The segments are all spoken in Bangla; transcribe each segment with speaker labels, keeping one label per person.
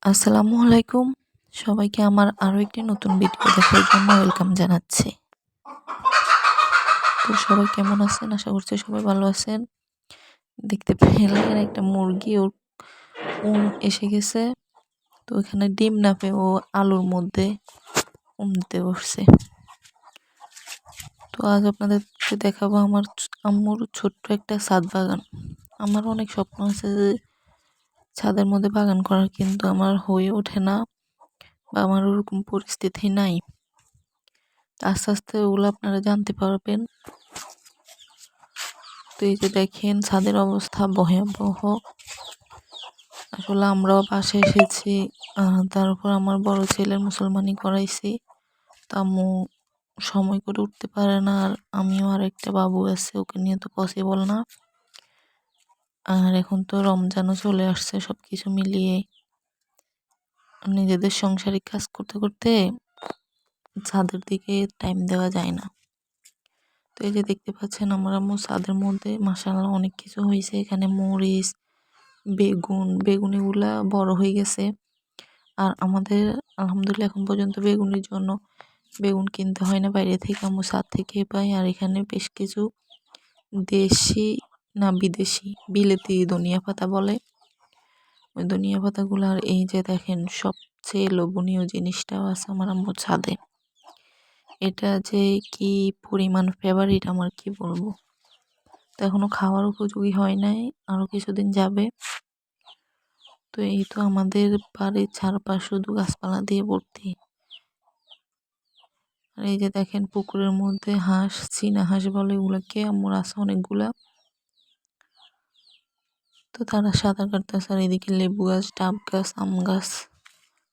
Speaker 1: আসসালামু আলাইকুম। সবাইকে আমার আরো একটি নতুন ভিডিও দেখার জন্য ওয়েলকাম জানাচ্ছি। তো সবাই কেমন আছেন? আশা করছি সবাই ভালো আছেন। দেখতে পেলেন একটা মুরগি ওর এসে গেছে। তো এখানে ডিম না পেয়ে ও আলুর মধ্যে দিতে বসছে। তো আজ আপনাদেরকে দেখাবো আমার আম্মুর ছোট্ট একটা ছাদ বাগান। আমার অনেক স্বপ্ন আছে যে ছাদের মধ্যে বাগান করার, কিন্তু আমার হয়ে ওঠে না বা আমার ওরকম পরিস্থিতি নাই। আস্তে আস্তে ওগুলো আপনারা জানতে পারবেন। তো এই যে দেখেন ছাদের অবস্থা ভয়াবহ। আসলে আমরাও পাশে এসেছি, তারপর আমার বড় ছেলের মুসলমানি করাইছি। তা আম্মু সময় করে উঠতে পারে না, আর আমিও আর একটা বাবু আছে, ওকে নিয়ে তো পসিবল না। আর এখন তো রমজানও চলে আসছে, সবকিছু মিলিয়ে নিজেদের সংসারিক কাজ করতে করতে ছাদের দিকে টাইম দেওয়া যায় না। তো এই যে দেখতে পাচ্ছেন আমার আম্মু ছাদের মধ্যে মাশাআল্লাহ অনেক কিছু হয়েছে। এখানে মরিচ, বেগুন এগুলা বড় হয়ে গেছে। আর আমাদের আলহামদুলিল্লাহ এখন পর্যন্ত বেগুনের জন্য বেগুন কিনতে হয় না, বাইরে থেকে আম্মু ছাদ থেকে পাই। আর এখানে বেশ কিছু দেশি না বিদেশি বিলেতি ধনিয়া পাতা বলে, ওই ধনিয়া পাতাগুলো। আর এই যে দেখেন সবচেয়ে লোভনীয় জিনিসটাও আছে আমার আম্মুর ছাদে। এটা যে কি পরিমাণ ফেভারিট আমার কি বলবো। তো এখনো খাওয়ার উপযোগী হয় নাই, আরো কিছুদিন যাবে। তো এই তো আমাদের বাড়ির চারপাশ শুধু গাছপালা দিয়ে ভর্তি। আর এই যে দেখেন পুকুরের মধ্যে হাঁস, চীনা হাঁস বলে ওগুলোকে, আম্মুর আছে অনেকগুলা। তো তারা সাঁতার কাটতেছে। আর এদিকে লেবু গাছ, ডাব গাছ, আম গাছ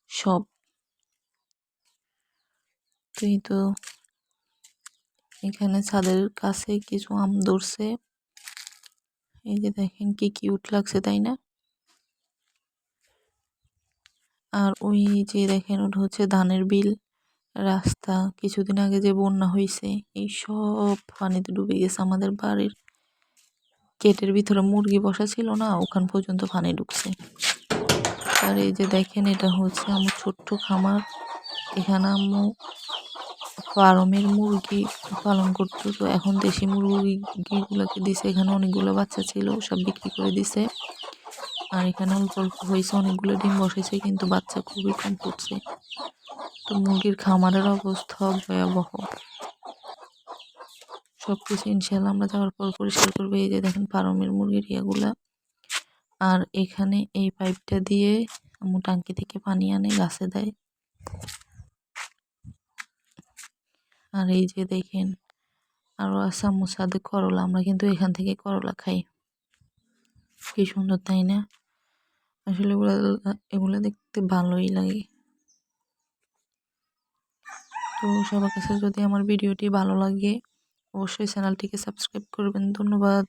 Speaker 1: সব। তো এই তো এখানে ছাদের কাছে কিছু আম ধরছে। এই যে দেখেন কি কিউট লাগছে, তাই না? আর ওই যে দেখেন ওটা হচ্ছে ধানের বিল রাস্তা। কিছুদিন আগে যে বন্যা হয়েছে, এই সব পানিতে ডুবে গেছে। আমাদের বাড়ির গেটের ভিতরে মুরগি বসা ছিল না, ওখান পর্যন্ত পানি ঢুকছে। আর এই যে দেখেন এটা হচ্ছে আমার ছোট্ট খামার। এখানে আম্মু ফার্মের মুরগি পালন করতো। তো এখন দেশি মুরগিগুলোকে দিছে। এখানে অনেকগুলো বাচ্চা ছিল, সব বিক্রি করে দিছে। আর এখানে অল্প অল্প হয়েছে, অনেকগুলো ডিম বসেছে, কিন্তু বাচ্চা খুবই কম ফুটছে। তো মুরগির খামারের অবস্থা ভয়াবহ। সবকিছু ইনশাল্লাহ আমরা যাওয়ার পর পরিষ্কার করবো। এই যে দেখেন ফার্মের মুরগির ইয়াগুলা। আর এখানে এই পাইপটা দিয়ে আম্মু টাঙ্কি থেকে পানি আনে, গাছে দেয়। আর এই যে দেখেন আরো আছে আম্মুর ছাদে করলা। আমরা কিন্তু এখান থেকে করলা খাই। কি সুন্দর, তাই না? আসলে এগুলো দেখতে ভালোই লাগে। তো সবার কাছে যদি আমার ভিডিওটি ভালো লাগে অবশ্যই চ্যানেলটিকে সাবস্ক্রাইব করবেন। ধন্যবাদ।